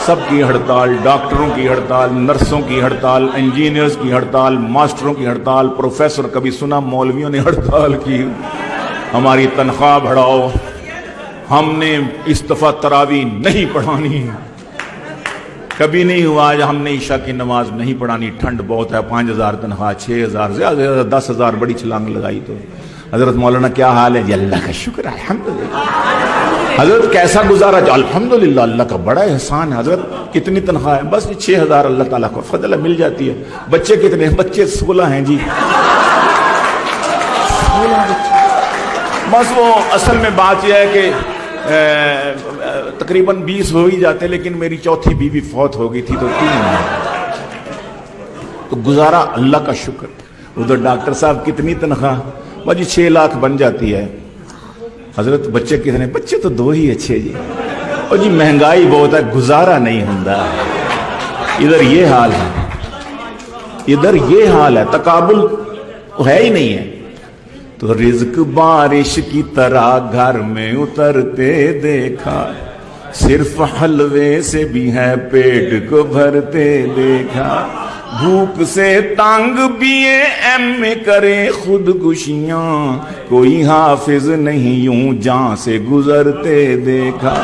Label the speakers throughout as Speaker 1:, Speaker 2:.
Speaker 1: سب کی ہڑتال، ڈاکٹروں کی ہڑتال، نرسوں کی ہڑتال، انجینئرز کی ہڑتال، ماسٹروں کی ہڑتال، پروفیسر، کبھی سنا مولویوں نے ہڑتال کی، ہماری تنخواہ بڑھاؤ، ہم نے اس دفعہ تراویح نہیں پڑھانی، کبھی نہیں ہوا آج ہم نے عشاء کی نماز نہیں پڑھانی، ٹھنڈ بہت ہے، 5,000 تنخواہ، 6,000 زیادہ سے زیادہ 10,000 بڑی چھلانگ لگائی تو حضرت مولانا کیا حال ہے جی؟ اللہ کا شکر ہے الحمدللہ۔ حضرت کیسا گزارا جی؟ الحمدللہ اللہ کا بڑا احسان ہے حضرت۔ کتنی تنخواہ ہے؟ بس 6,000 اللہ تعالیٰ کو فضل مل جاتی ہے۔ بچے کتنے ہیں؟ بچے 16 ہیں جی۔ 16 بچے۔ بس وہ اصل میں بات یہ ہے کہ تقریباً 20 ہو ہی جاتے، لیکن میری چوتھی بیوی فوت ہو گئی تھی تو 3 ہیں، تو گزارا اللہ کا شکر۔ ادھر ڈاکٹر صاحب کتنی تنخواہ؟ بس 6 لاکھ بن جاتی ہے۔ حضرت بچے کتنے؟ بچے تو 2 ہی اچھے جی۔ اور جی مہنگائی بہت ہے، گزارا نہیں ہوتا۔ ادھر یہ حال ہے، ادھر یہ حال ہے، تقابل ہے ہی نہیں ہے۔ تو رزق بارش کی طرح گھر میں اترتے دیکھا، صرف حلوے سے بھی ہے پیٹ کو بھرتے دیکھا، بھوک سے تانگ بیے ایم میں کرے خودکشیاں، کوئی حافظ نہیں یوں جان سے گزرتے دیکھا،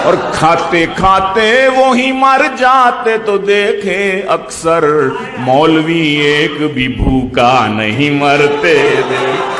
Speaker 1: اور کھاتے کھاتے وہی مر جاتے تو دیکھے اکثر، مولوی ایک بھی بھوکا نہیں مرتے دیکھا۔